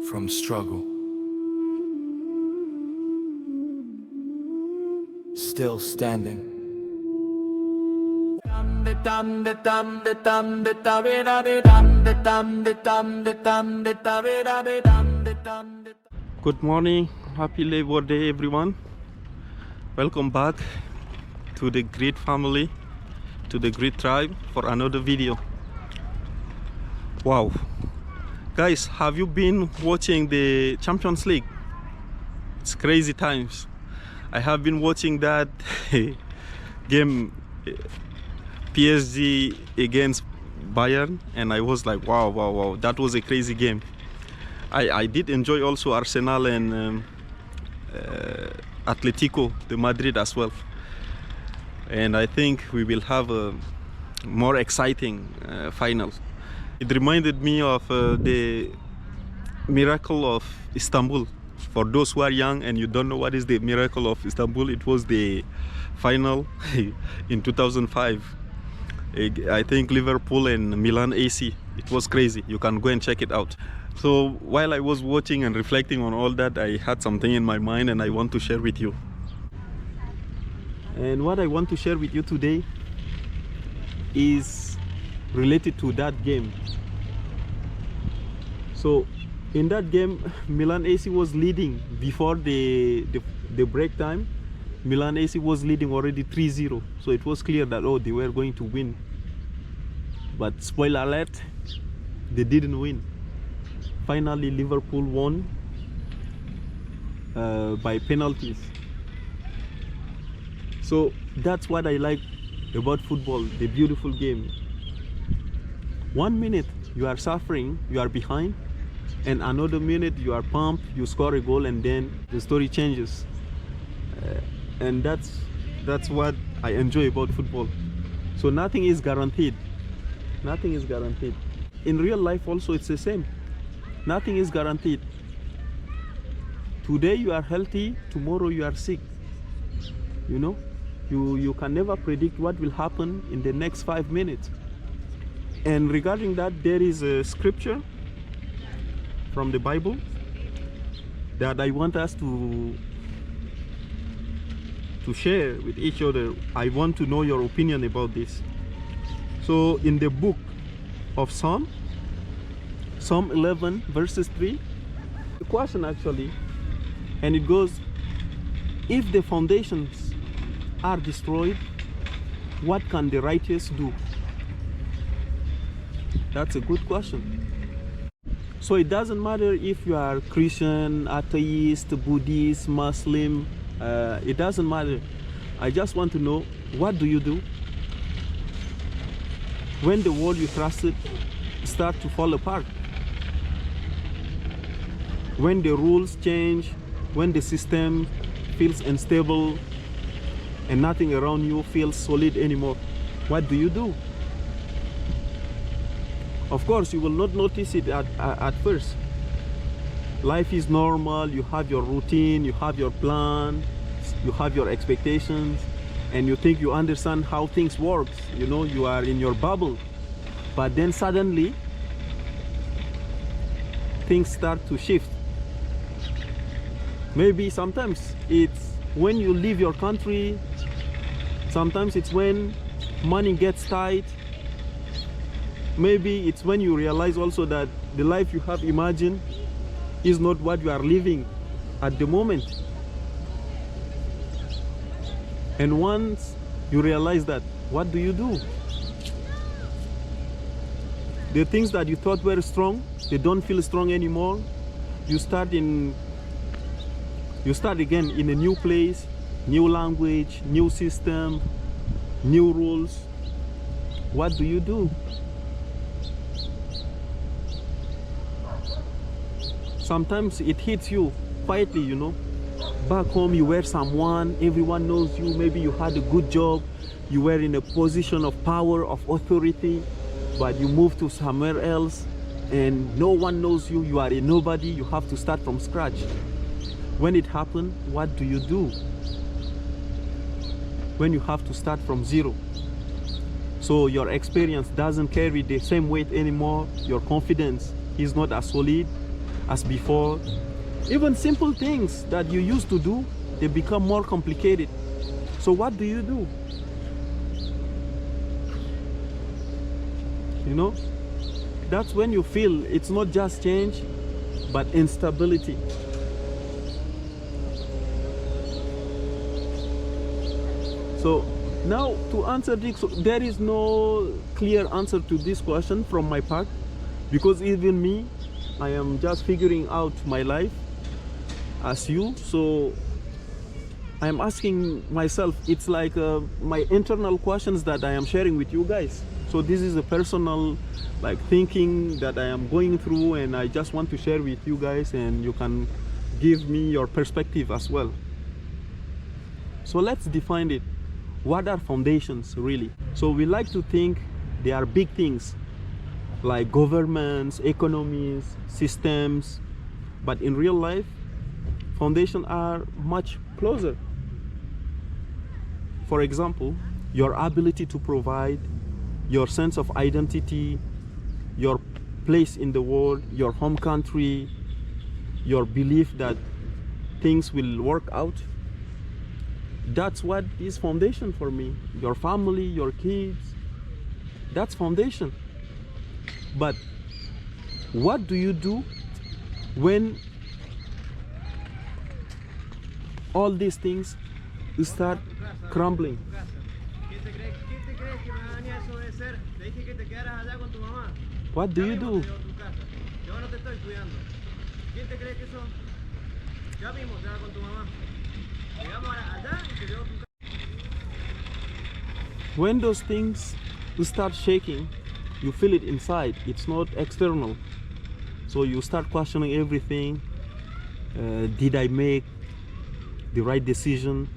from struggle. Still standing. Good morning, happy Labor Day everyone. Welcome back to the great family, to the great tribe for another video. Wow, guys, have you been watching the Champions League? It's crazy times. I have been watching that game, PSG against Bayern, and I was like, wow, that was a crazy game. I did enjoy also Arsenal and Atletico de Madrid as well, and I think we will have a more exciting final. It reminded me of the miracle of Istanbul. For those who are young and you don't know what is the miracle of Istanbul, it was the final in 2005. I think Liverpool and Milan AC. It was crazy. You can go and check it out. So while I was watching and reflecting on all that, I had something in my mind and I want to share with you. And what I want to share with you today is related to that game. So in that game, Milan AC was leading before the break time. Milan AC was leading already 3-0. So it was clear that, oh, they were going to win. But spoiler alert, they didn't win. Finally, Liverpool won by penalties. So that's what I like about football, the beautiful game. 1 minute you are suffering, you are behind, and another minute you are pumped, you score a goal, and then the story changes. And that's what I enjoy about football. So nothing is guaranteed. Nothing is guaranteed. In real life also it's the same. Nothing is guaranteed. Today you are healthy, tomorrow you are sick. You know, you can never predict what will happen in the next 5 minutes. And regarding that, there is a scripture from the Bible that I want us to share with each other. I want to know your opinion about this. So in the book of Psalm 11 verses 3, the question actually, and it goes, if the foundations are destroyed, what can the righteous do? That's a good question. So it doesn't matter if you are Christian, atheist, Buddhist, Muslim, it doesn't matter. I just want to know, what do you do when the world you trusted start to fall apart? When the rules change, when the system feels unstable and nothing around you feels solid anymore, what do you do? Of course, you will not notice it at first. Life is normal, you have your routine, you have your plan, you have your expectations, and you think you understand how things work. You know, you are in your bubble. But then suddenly, things start to shift. Maybe sometimes it's when you leave your country, sometimes it's when money gets tight. Maybe it's when you realize also that the life you have imagined is not what you are living at the moment. And once you realize that, what do you do? The things that you thought were strong, they don't feel strong anymore. You start again in a new place, new language, new system, new rules. What do you do? Sometimes it hits you quietly, you know. Back home you were someone, everyone knows you, maybe you had a good job, you were in a position of power, of authority, but you moved to somewhere else and no one knows you, you are a nobody, you have to start from scratch. When it happened, what do you do? When you have to start from zero. So your experience doesn't carry the same weight anymore, your confidence is not as solid, as before. Even simple things that you used to do, they become more complicated. So what do? You know, that's when you feel it's not just change, but instability. So now to answer this, there is no clear answer to this question from my part, because even me, I am just figuring out my life as you. So I'm asking myself, it's like my internal questions that I am sharing with you guys. So this is a personal like thinking that I am going through, and I just want to share with you guys, and you can give me your perspective as well. So let's define it. What are foundations really? So we like to think they are big things like governments, economies, systems, but in real life, foundations are much closer. For example, your ability to provide, your sense of identity, your place in the world, your home country, your belief that things will work out. That's what is foundation for me. Your family, your kids, that's foundation. But what do you do when all these things start crumbling? What do you do? When those things start shaking, you feel it inside. It's not external. So you start questioning everything. Did I make the right decision?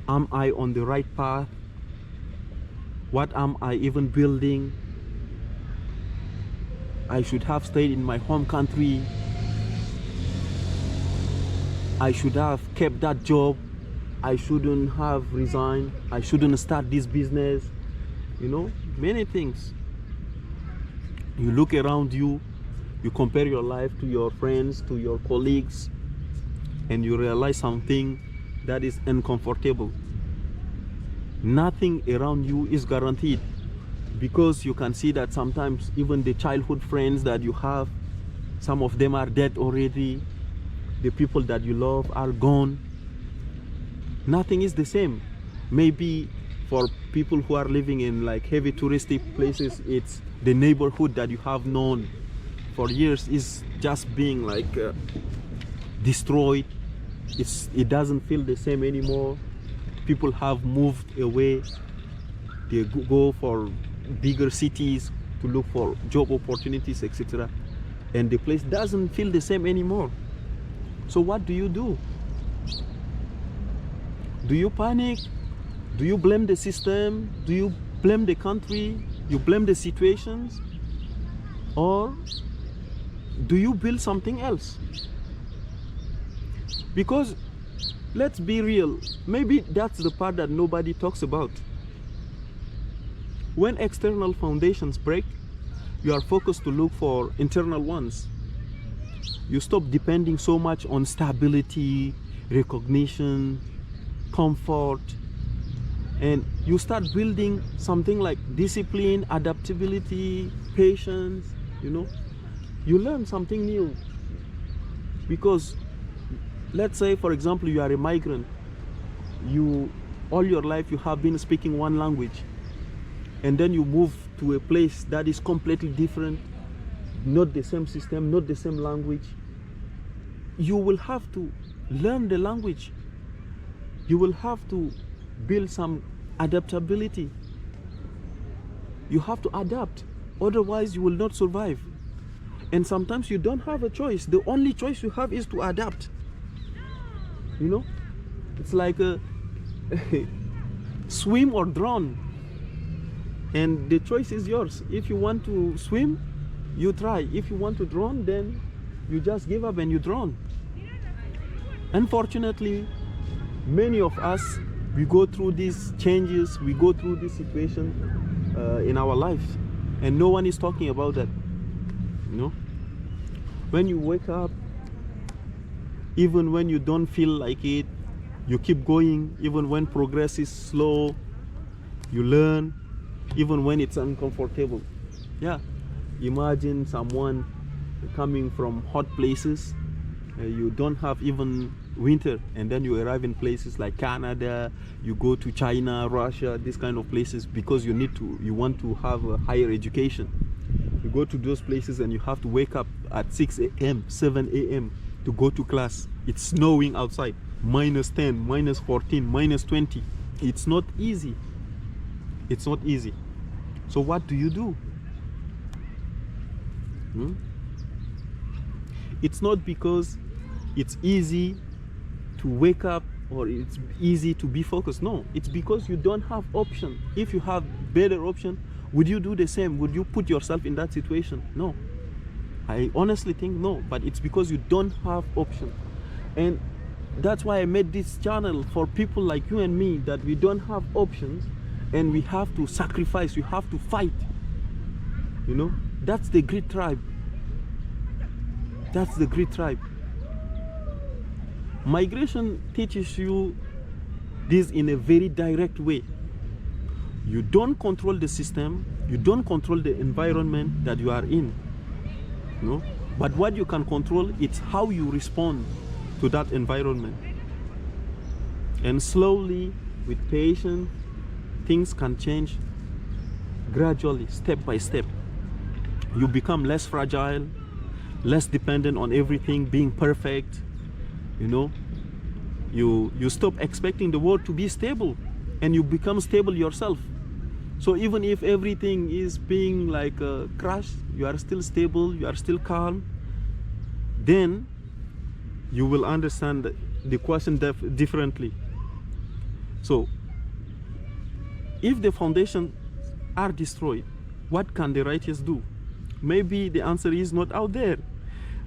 Am I on the right path? What am I even building? I should have stayed in my home country. I should have kept that job. I shouldn't have resigned. I shouldn't start this business. You know, many things. You look around you, you compare your life to your friends, to your colleagues, and you realize something that is uncomfortable. Nothing around you is guaranteed, because you can see that sometimes even the childhood friends that you have, some of them are dead already. The people that you love are gone. Nothing is the same. Maybe for people who are living in like heavy touristic places, it's the neighborhood that you have known for years is just being like destroyed. It doesn't feel the same anymore. People have moved away. They go for bigger cities to look for job opportunities, etc. And the place doesn't feel the same anymore. So what do? Do you panic? Do you blame the system? Do you blame the country? You blame the situations? Or do you build something else? Because let's be real, maybe that's the part that nobody talks about. When external foundations break, you are focused to look for internal ones. You stop depending so much on stability, recognition, comfort, and you start building something like discipline, adaptability, patience. You know, you learn something new. Because let's say, for example, you are a migrant. All your life you have been speaking one language, and then you move to a place that is completely different, not the same system, not the same language. You will have to learn the language. You will have to build some adaptability. You have to adapt, otherwise you will not survive. And sometimes you don't have a choice. The only choice you have is to adapt. You know, it's like a swim or drown, and the choice is yours. If you want to swim, you try. If you want to drown, then you just give up and you drown. Unfortunately, many of us, we go through these changes, we go through this situation in our life, and no one is talking about that. You know, When you wake up, even when you don't feel like it, you keep going. Even when progress is slow, you learn, even when it's uncomfortable. Yeah, imagine someone coming from hot places. You don't have even winter, and then you arrive in places like Canada, you go to China, Russia, these kind of places, because you want to have a higher education. You go to those places and you have to wake up at 6 a.m., 7 a.m. to go to class. It's snowing outside, -10, -14, -20. It's not easy. It's not easy. So what do you do? It's not because it's easy to wake up or it's easy to be focused. No, it's because you don't have option. If you have better option, would you do the same? Would you put yourself in that situation? No. I honestly think no, but it's because you don't have option. And that's why I made this channel for people like you and me, that we don't have options and we have to sacrifice, we have to fight. You know, that's the great tribe. That's the great tribe. Migration teaches you this in a very direct way. You don't control the system, you don't control the environment that you are in. No? But what you can control, it's how you respond to that environment. And slowly, with patience, things can change gradually, step by step. You become less fragile, less dependent on everything being perfect. You know, you stop expecting the world to be stable, and you become stable yourself. So even if everything is being like a crash, you are still stable, you are still calm. Then you will understand the question differently. So if the foundations are destroyed, what can the righteous do? Maybe the answer is not out there.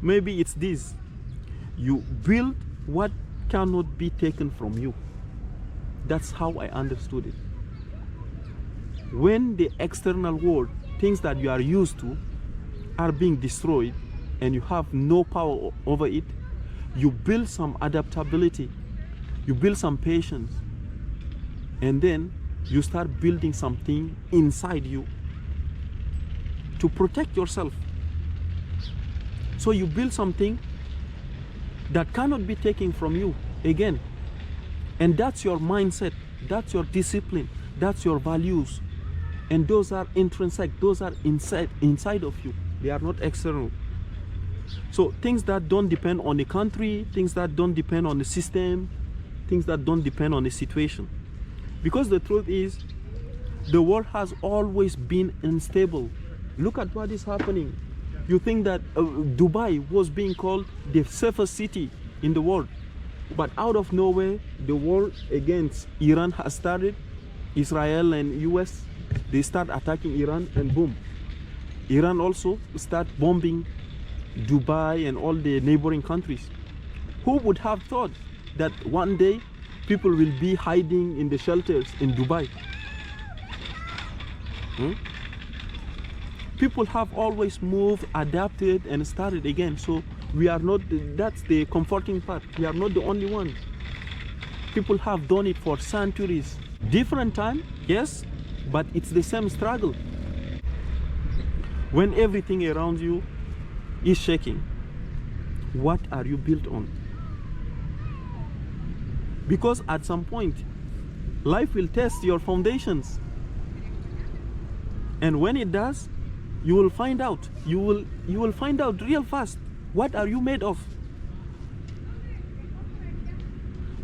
Maybe it's this: you build what cannot be taken from you. That's how I understood it. When the external world, things that you are used to, are being destroyed and you have no power over it, you build some adaptability, you build some patience, and then you start building something inside you to protect yourself. So you build something that cannot be taken from you again. And that's your mindset, that's your discipline, that's your values. And those are intrinsic, those are inside of you. They are not external. So things that don't depend on the country, things that don't depend on the system, things that don't depend on the situation. Because the truth is, the world has always been unstable. Look at what is happening. You think that Dubai was being called the safest city in the world. But out of nowhere, the war against Iran has started. Israel and US, they start attacking Iran, and boom. Iran also start bombing Dubai and all the neighboring countries. Who would have thought that one day people will be hiding in the shelters in Dubai? People have always moved, adapted, and started again. So we are not, that's the comforting part. We are not the only ones. People have done it for centuries. Different time, yes, but it's the same struggle. When everything around you is shaking, what are you built on? Because at some point, life will test your foundations. And when it does, you will find out. You will find out real fast. What are you made of?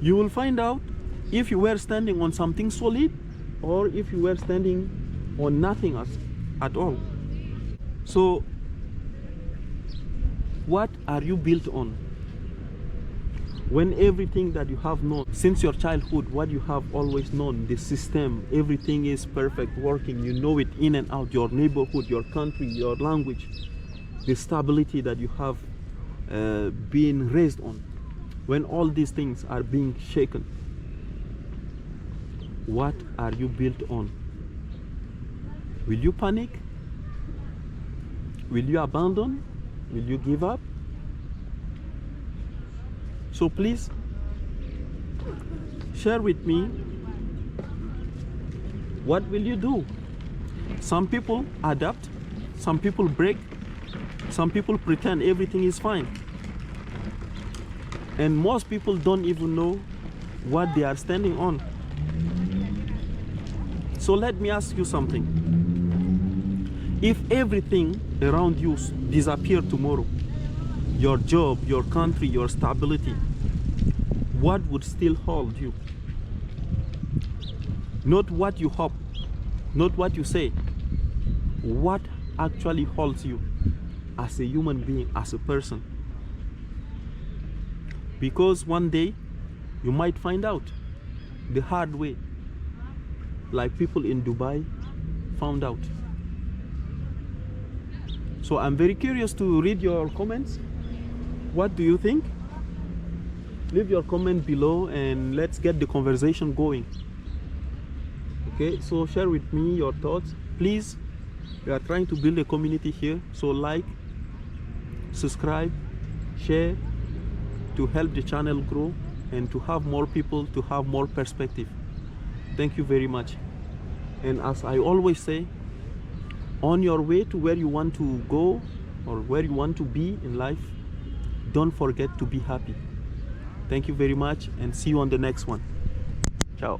You will find out if you were standing on something solid or if you were standing on nothing at all. So, what are you built on? When everything that you have known since your childhood, what you have always known, the system, everything is perfect, working, you know it in and out, your neighborhood, your country, your language, the stability that you have been raised on. When all these things are being shaken, what are you built on? Will you panic? Will you abandon? Will you give up? So please share with me, what will you do? Some people adapt, some people break, some people pretend everything is fine. And most people don't even know what they are standing on. So let me ask you something. If everything around you disappear tomorrow, your job, your country, your stability, what would still hold you? Not what you hope, not what you say. What actually holds you as a human being, as a person? Because one day you might find out the hard way, like people in Dubai found out. So I'm very curious to read your comments. What do you think? Leave your comment below and let's get the conversation going. Okay, so share with me your thoughts. Please, we are trying to build a community here. So like, subscribe, share, to help the channel grow and to have more people, to have more perspective. Thank you very much. And as I always say, on your way to where you want to go or where you want to be in life, don't forget to be happy. Thank you very much and see you on the next one. Ciao.